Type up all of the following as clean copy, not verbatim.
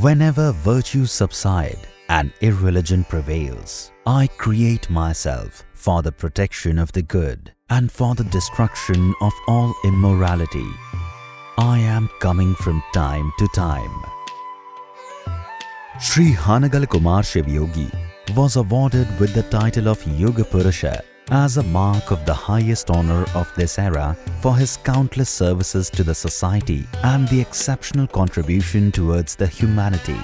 Whenever virtue subside and irreligion prevails, I create myself for the protection of the good and for the destruction of all immorality. I am coming from time to time. Shri Hanagal Kumar Shivayogi was awarded with the title of Yuga Purusha as a mark of the highest honor of this era for his countless services to the society and the exceptional contribution towards the humanity.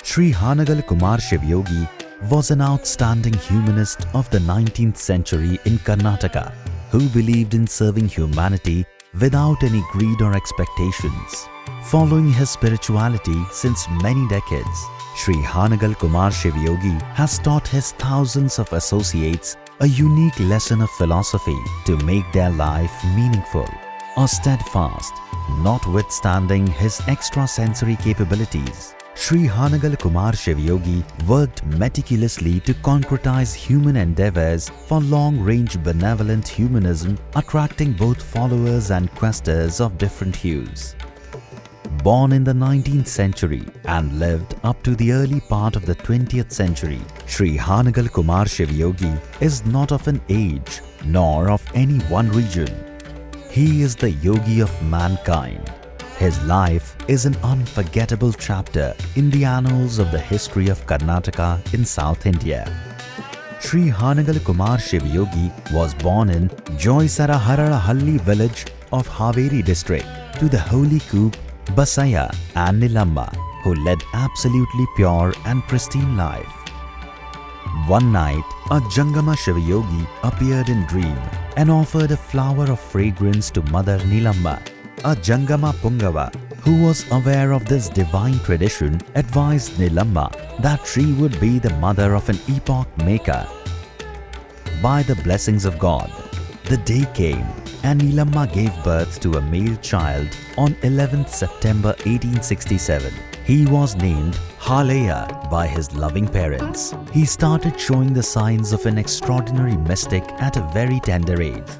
Shri Hanagal Kumar Shivayogi was an outstanding humanist of the 19th century in Karnataka who believed in serving humanity without any greed or expectations. Following his spirituality since many decades, Shri Hanagal Kumar Shivayogi has taught his thousands of associates a unique lesson of philosophy to make their life meaningful. A steadfast, notwithstanding his extrasensory capabilities, Shri Hanagal Kumar Shivayogi worked meticulously to concretize human endeavours for long-range benevolent humanism, attracting both followers and questers of different hues. Born in the 19th century and lived up to the early part of the 20th century, Shri Hanagal Kumar Shivayogi is not of an age nor of any one region. He is the yogi of mankind. His life is an unforgettable chapter in the annals of the history of Karnataka in South India. Shri Hanagal Kumar Shivayogi was born in Joysaraharalahalli village of Haveri district to the holy couple Basaya and Nilamma, who led absolutely pure and pristine life. One night, a Jangama Shivayogi appeared in dream and offered a flower of fragrance to Mother Nilamma. A Jangama Pungava, who was aware of this divine tradition, advised Nilamma that she would be the mother of an epoch maker. By the blessings of God, the day came and Nilamma gave birth to a male child on 11th September 1867. He was named Haleya by his loving parents. He started showing the signs of an extraordinary mystic at a very tender age.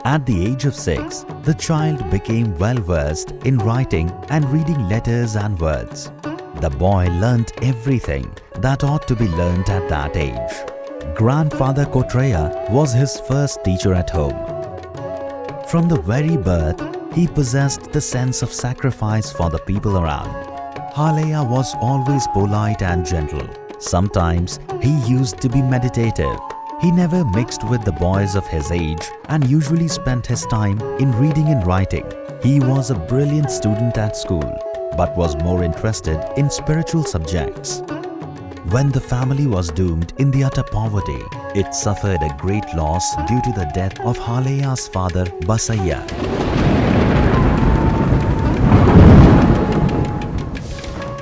At the age of 6, the child became well versed in writing and reading letters and words. The boy learnt everything that ought to be learnt at that age. Grandfather Kotraya was his first teacher at home. From the very birth, he possessed the sense of sacrifice for the people around. Haleya was always polite and gentle. Sometimes he used to be meditative. He never mixed with the boys of his age and usually spent his time in reading and writing. He was a brilliant student at school, but was more interested in spiritual subjects. When the family was doomed in the utter poverty, it suffered a great loss due to the death of Haleya's father Basaya.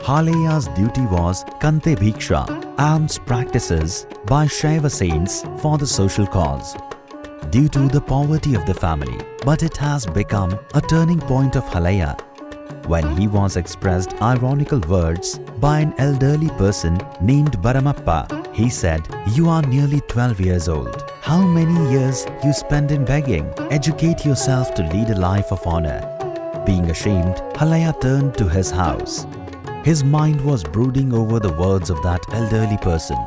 Haleya's duty was Kante Bhiksha, alms practices by Shaiva saints for the social cause. Due to the poverty of the family, but it has become a turning point of Haleya. When he was expressed ironical words by an elderly person named Baramappa, he said, "You are nearly 12 years old. How many years you spend in begging? Educate yourself to lead a life of honor." Being ashamed, Haleya turned to his house. His mind was brooding over the words of that elderly person.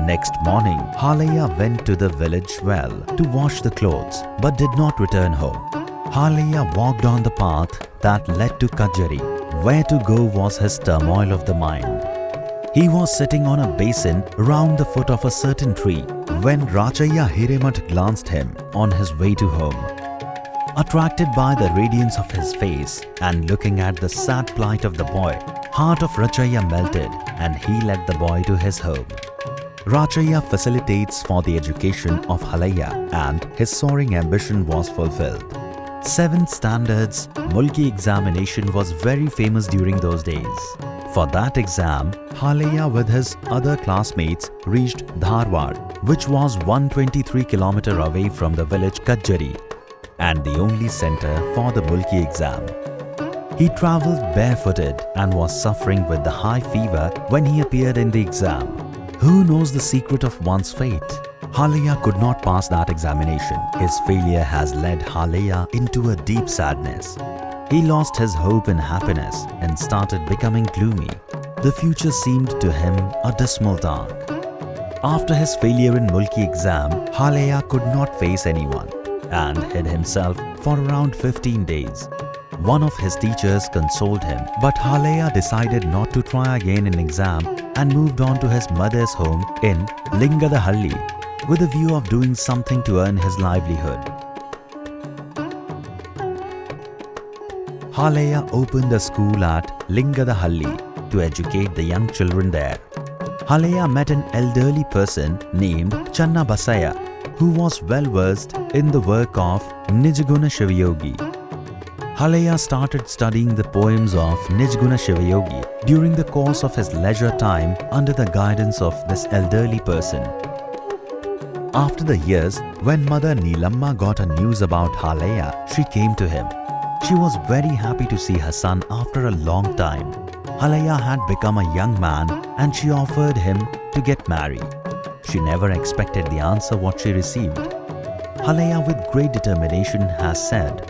Next morning, Haleya went to the village well to wash the clothes but did not return home. Haleya walked on the path that led to Kajari. Where to go was his turmoil of the mind. He was sitting on a basin round the foot of a certain tree when Rachaya Hiremat glanced him on his way to home. Attracted by the radiance of his face and looking at the sad plight of the boy, heart of Rachaya melted and he led the boy to his home. Rachaya facilitates for the education of Haleya and his soaring ambition was fulfilled. 7th standards Mulki examination was very famous during those days. For that exam, Haleya with his other classmates reached Dharwad, which was 123 km away from the village Kajjari, and the only center for the Mulki exam. He travelled barefooted and was suffering with the high fever when he appeared in the exam. Who knows the secret of one's fate? Haleya could not pass that examination. His failure has led Haleya into a deep sadness. He lost his hope in happiness and started becoming gloomy. The future seemed to him a dismal dark. After his failure in Mulki exam, Halaya could not face anyone and hid himself for around 15 days. One of his teachers consoled him, but Halaya decided not to try again in exam and moved on to his mother's home in Lingadahalli with a view of doing something to earn his livelihood. Halaya opened a school at Lingadahalli to educate the young children there. Halaya met an elderly person named Channa Basaya, who was well versed in the work of Nijguna Shivayogi. Halaya started studying the poems of Nijguna Shivayogi during the course of his leisure time under the guidance of this elderly person. After the years, when Mother Neelamma got a news about Halaya, she came to him. She was very happy to see her son after a long time. Halaya had become a young man and she offered him to get married. She never expected the answer what she received. Halaya with great determination has said,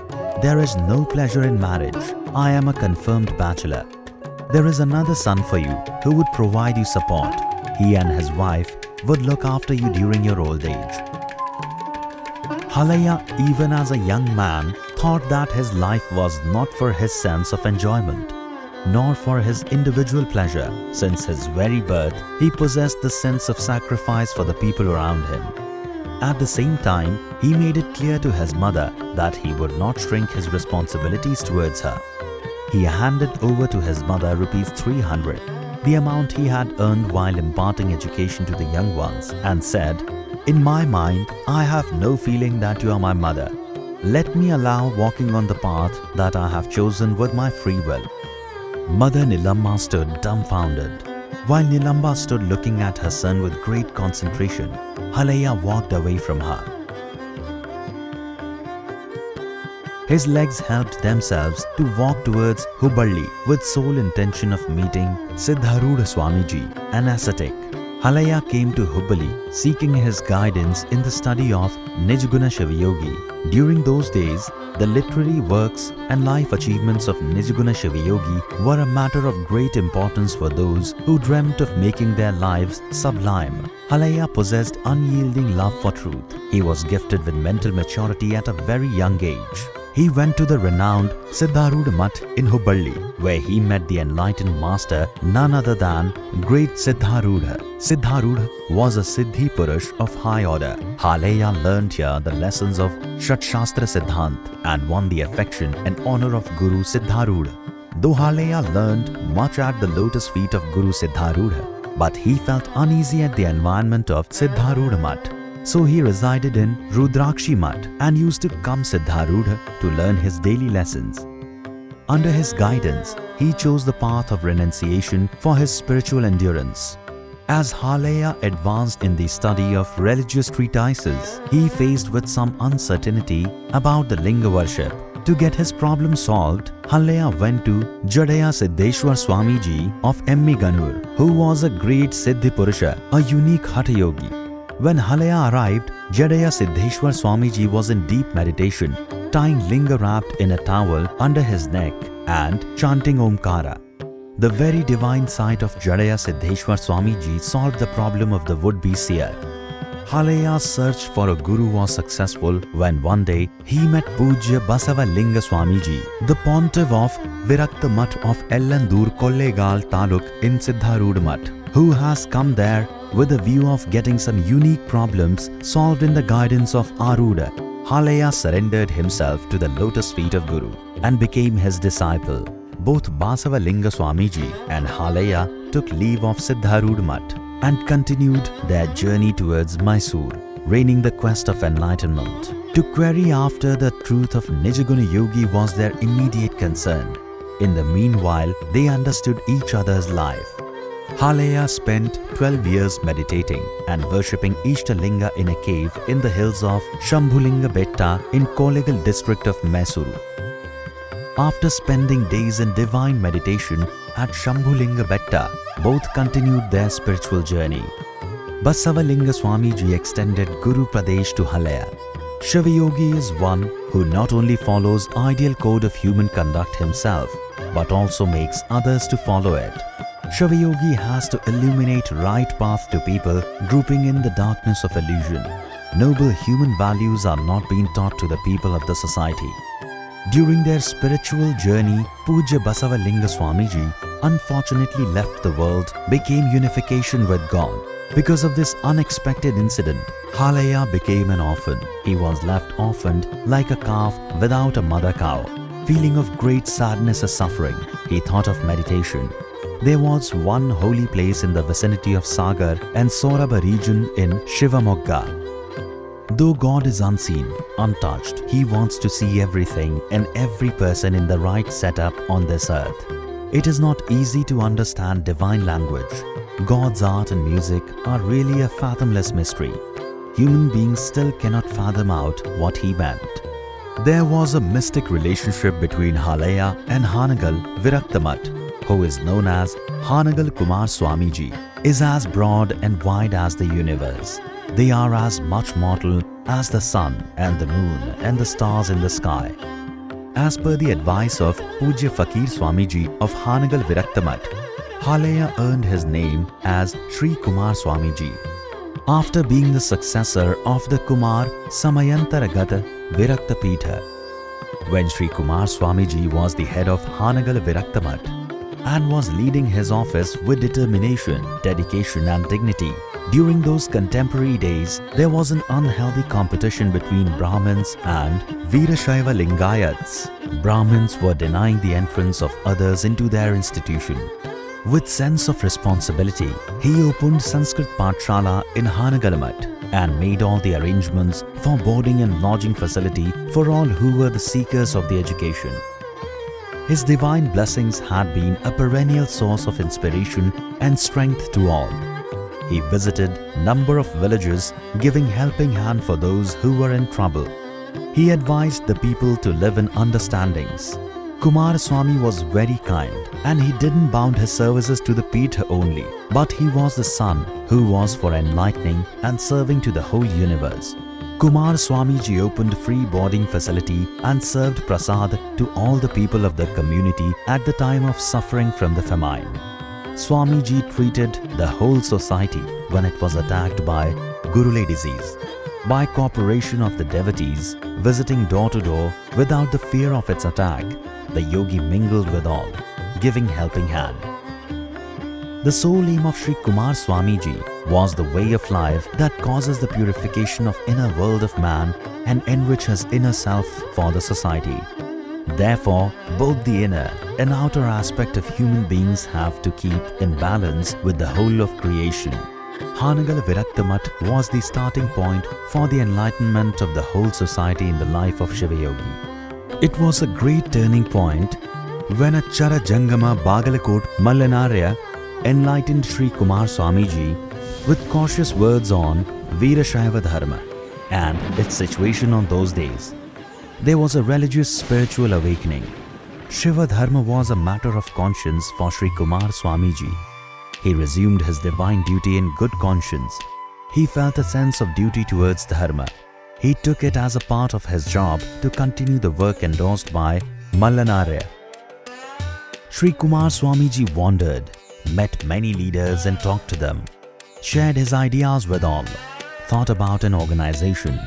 "There is no pleasure in marriage. I am a confirmed bachelor. There is another son for you who would provide you support. He and his wife would look after you during your old age." Halaya, even as a young man, thought that his life was not for his sense of enjoyment, nor for his individual pleasure. Since his very birth, he possessed the sense of sacrifice for the people around him. At the same time, he made it clear to his mother that he would not shrink his responsibilities towards her. He handed over to his mother rupees 300, the amount he had earned while imparting education to the young ones, and said, "In my mind, I have no feeling that you are my mother. Let me allow walking on the path that I have chosen with my free will." Mother Neelamma stood dumbfounded. While Neelamma stood looking at her son with great concentration, Halaya walked away from her. His legs helped themselves to walk towards Hubballi with sole intention of meeting Siddharudha Swamiji, an ascetic. Halaya came to Hubballi seeking his guidance in the study of Nijguna Shivayogi. During those days, the literary works and life achievements of Nijguna Shivayogi were a matter of great importance for those who dreamt of making their lives sublime. Halaya possessed unyielding love for truth. He was gifted with mental maturity at a very young age. He went to the renowned Siddharudha Mutt in Hubballi, where he met the enlightened master, none other than great Siddharudha. Siddharudha was a Siddhi Purush of high order. Halaya learned here the lessons of Shatshastra Siddhant and won the affection and honor of Guru Siddharudha. Though Halaya learned much at the lotus feet of Guru Siddharudha, but he felt uneasy at the environment of Siddharudha Mutt. So he resided in Rudrakshi Mutt and used to come Siddharudha to learn his daily lessons. Under his guidance, he chose the path of renunciation for his spiritual endurance. As Halaya advanced in the study of religious treatises, he faced with some uncertainty about the linga worship. To get his problem solved, Halaya went to Jadaya Siddheshwar Swamiji of Emmiganur, who was a great Siddhi Purusha, a unique Hatha Yogi. When Halaya arrived, Jadaya Siddheshwar Swamiji was in deep meditation, tying linga wrapped in a towel under his neck and chanting Omkara. The very divine sight of Jadaya Siddheshwar Swamiji solved the problem of the would-be seer. Halaya's search for a guru was successful when one day he met Poojya Basavalinga Swamiji, the pontiff of Virakta Mutt of Ellandur Kollegal Taluk in Siddharudha Mutt, who has come there with a view of getting some unique problems solved in the guidance of Aruda. Halaya surrendered himself to the lotus feet of Guru and became his disciple. Both Basavalinga Swamiji and Halaya took leave of Siddharudha Mutt and continued their journey towards Mysore, reigning the quest of enlightenment. To query after the truth of Nijguna Yogi was their immediate concern. In the meanwhile, they understood each other's life. Halaya spent 12 years meditating and worshipping Ishtalinga in a cave in the hills of Shambhulinga Betta in Kollegal district of Mysuru. After spending days in divine meditation at Shambhulinga Betta, both continued their spiritual journey. Basavalinga Swamiji extended Guru Pradesh to Halaya. Shivayogi is one who not only follows ideal code of human conduct himself, but also makes others to follow it. Shivayogi has to illuminate right path to people grouping in the darkness of illusion. Noble human values are not being taught to the people of the society. During their spiritual journey, Poojya Basavalinga Swamiji unfortunately left the world, became unification with God. Because of this unexpected incident, Halaya became an orphan. He was left orphaned like a calf without a mother cow. Feeling of great sadness and suffering, he thought of meditation. There was one holy place in the vicinity of Sagar and Soraba region in Shivamogga. Though God is unseen, untouched, He wants to see everything and every person in the right setup on this earth. It is not easy to understand divine language. God's art and music are really a fathomless mystery. Human beings still cannot fathom out what He meant. There was a mystic relationship between Halaya and Hanagal Viraktamat, who is known as Hanagal Kumar Swamiji, is as broad and wide as the universe. They are as much mortal as the sun and the moon and the stars in the sky. As per the advice of Pujya Fakir Swamiji of Hanagal Viraktamat, Halaya earned his name as Shri Kumar Swamiji, after being the successor of the Kumar Samayantaragata Virakta Pitha. When Shri Kumar Swamiji was the head of Hanagal Viraktamat and was leading his office with determination, dedication and dignity, during those contemporary days, there was an unhealthy competition between Brahmins and Veerashaiva Lingayats. Brahmins were denying the entrance of others into their institution. With sense of responsibility, he opened Sanskrit Pathshala in Hanagalamat and made all the arrangements for boarding and lodging facility for all who were the seekers of the education. His divine blessings had been a perennial source of inspiration and strength to all. He visited number of villages, giving helping hand for those who were in trouble. He advised the people to live in understandings. Kumar Swami was very kind, and he didn't bound his services to the Pitha only, but he was the son who was for enlightening and serving to the whole universe. Kumar Swamiji opened free boarding facility and served prasad to all the people of the community at the time of suffering from the famine. Swamiji treated the whole society when it was attacked by Gurule disease. By cooperation of the devotees, visiting door to door without the fear of its attack, the yogi mingled with all, giving helping hand. The sole aim of Shri Kumar Swamiji was the way of life that causes the purification of inner world of man and enriches inner self for the society. Therefore, both the inner and outer aspect of human beings have to keep in balance with the whole of creation. Hanagal Viraktamat was the starting point for the enlightenment of the whole society in the life of Shivayogi. It was a great turning point when a Chara Jangama Bagalakot Mallanarya enlightened Shri Kumar Swamiji with cautious words on Veerashaiva Dharma and its situation on those days. There was a religious spiritual awakening. Shiva Dharma was a matter of conscience for Shri Kumar Swamiji. He resumed his divine duty in good conscience. He felt a sense of duty towards Dharma. He took it as a part of his job to continue the work endorsed by Mallanarya. Shri Kumar Swamiji wandered, met many leaders and talked to them, shared his ideas with all, thought about an organization.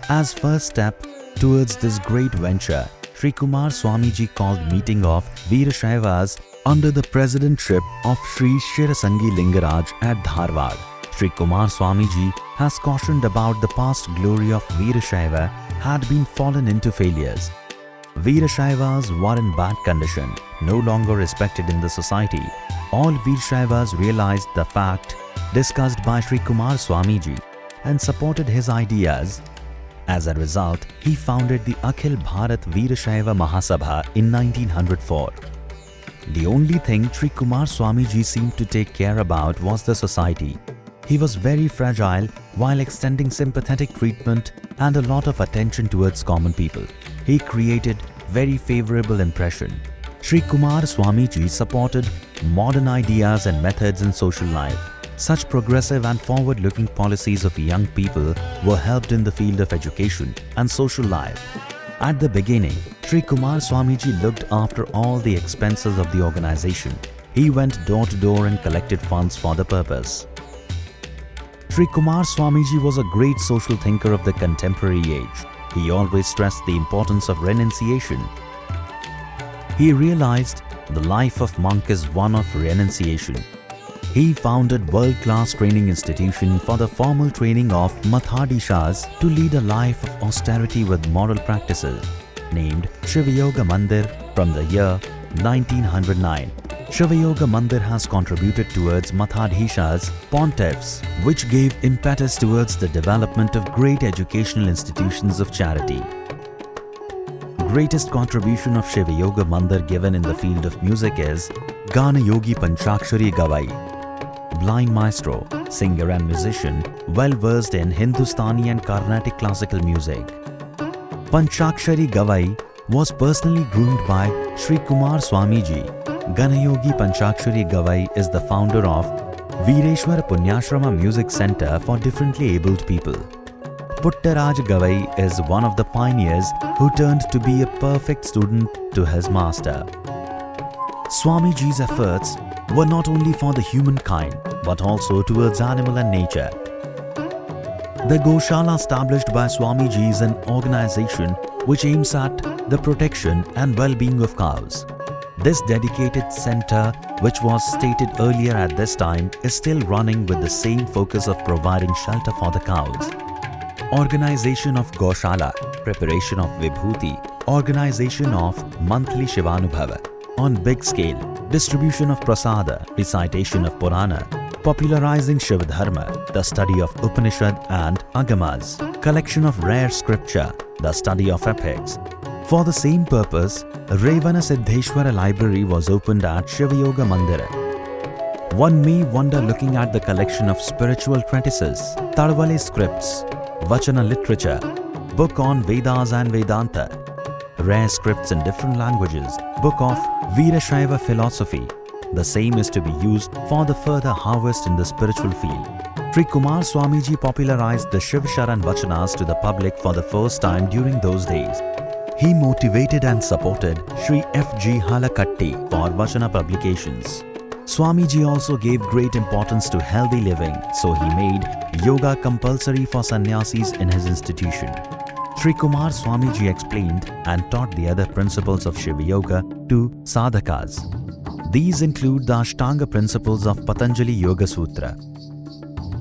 As first step towards this great venture, Shri Kumar Swamiji called meeting of Veerashaivas under the presidentship of Shri Shirasangi Lingaraj at Dharwad. Shri Kumar Swamiji has cautioned about the past glory of Veerashaiva had been fallen into failures. Veerashaivas were in bad condition, no longer respected in the society. All Veerashaivas realized the fact discussed by Shri Kumar Swamiji and supported his ideas. As a result, he founded the Akhil Bharat Veerashaiva Mahasabha in 1904. The only thing Shri Kumar Swamiji seemed to take care about was the society. He was very fragile while extending sympathetic treatment and a lot of attention towards common people. He created very favorable impression. Shri Kumar Swamiji supported modern ideas and methods in social life. Such progressive and forward-looking policies of young people were helped in the field of education and social life. At the beginning, Shri Kumar Swamiji looked after all the expenses of the organization. He went door to door and collected funds for the purpose. Shri Kumar Swamiji was a great social thinker of the contemporary age. He always stressed the importance of renunciation. He realized the life of monk is one of renunciation. He founded world-class training institution for the formal training of Mathadishas to lead a life of austerity with moral practices, named Shivayoga Mandir from the year 1909. Shivayoga Mandir has contributed towards Mathadishas, pontiffs, which gave impetus towards the development of great educational institutions of charity. Greatest contribution of Shivayoga Mandir given in the field of music is Gana Yogi Panchakshari Gavai. Blind maestro, singer and musician, well versed in Hindustani and Carnatic classical music. Panchakshari Gavai was personally groomed by Shri Kumar Swamiji. Ganayogi Panchakshari Gavai is the founder of Veereshwara Punyashrama Music Center for differently abled people. Puttaraj Gavai is one of the pioneers who turned to be a perfect student to his master. Swamiji's efforts were not only for the humankind but also towards animal and nature. The Goshala established by Swamiji is an organization which aims at the protection and well-being of cows. This dedicated center, which was stated earlier at this time, is still running with the same focus of providing shelter for the cows. Organization of Goshala, preparation of Vibhuti, organization of monthly Shivanubhava on big scale, distribution of Prasada, recitation of Purana, popularizing Shivadharma, the study of Upanishad and Agamas, collection of rare scripture, the study of epics. For the same purpose, Revana Siddheshwara Library was opened at Shivayoga Mandira. One may wonder looking at the collection of spiritual treatises, Tadvale scripts, Vachana literature, book on Vedas and Vedanta, rare scripts in different languages, book of Veerashaiva philosophy. The same is to be used for the further harvest in the spiritual field. Shri Kumar Swamiji popularized the Shiv Sharan Vachanas to the public for the first time during those days. He motivated and supported Shri F.G. Halakatti for Vachana publications. Swamiji also gave great importance to healthy living, so he made yoga compulsory for sannyasis in his institution. Shri Kumar Swamiji explained and taught the other principles of Shiva Yoga to sadhakas. These include the Ashtanga principles of Patanjali Yoga Sutra.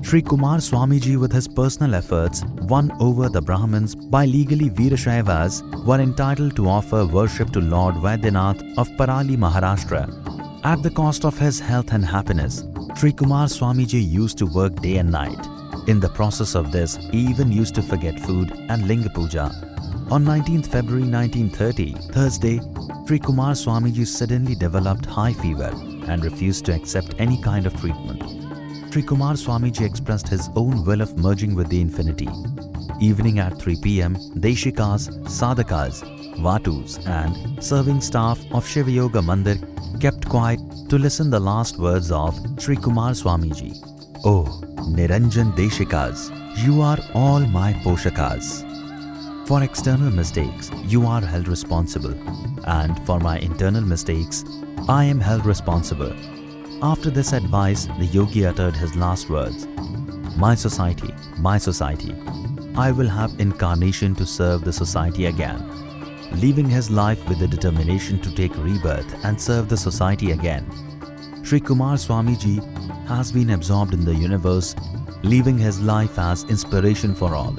Shri Kumar Swamiji, with his personal efforts, won over the Brahmins by legally Veerashaivas were entitled to offer worship to Lord Vaidyanath of Parali, Maharashtra. At the cost of his health and happiness, Shri Kumar Swamiji used to work day and night. In the process of this, he even used to forget food and Linga Puja. On 19th February 1930, Thursday, Shri Kumar Swamiji suddenly developed high fever and refused to accept any kind of treatment. Shri Kumar Swamiji expressed his own will of merging with the infinity. Evening at 3 p.m., Deshikas, Sadhakas, Vatus and serving staff of Shiva Yoga Mandir kept quiet to listen the last words of Shri Kumar Swamiji. Oh, Niranjan Deshikas, you are all my Poshakas. For external mistakes, you are held responsible, and for my internal mistakes, I am held responsible. After this advice, the yogi uttered his last words. My society, I will have incarnation to serve the society again. Leaving his life with the determination to take rebirth and serve the society again, Shri Kumar Swamiji has been absorbed in the universe, leaving his life as inspiration for all.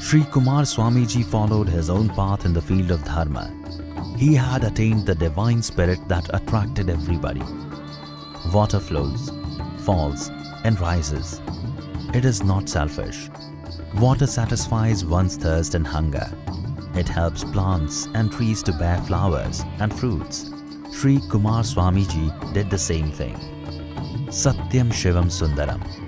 Shri Kumar Swamiji followed his own path in the field of dharma. He had attained the divine spirit that attracted everybody. Water flows, falls and rises. It is not selfish. Water satisfies one's thirst and hunger. It helps plants and trees to bear flowers and fruits. Shri Kumar Swamiji did the same thing. Satyam Shivam Sundaram.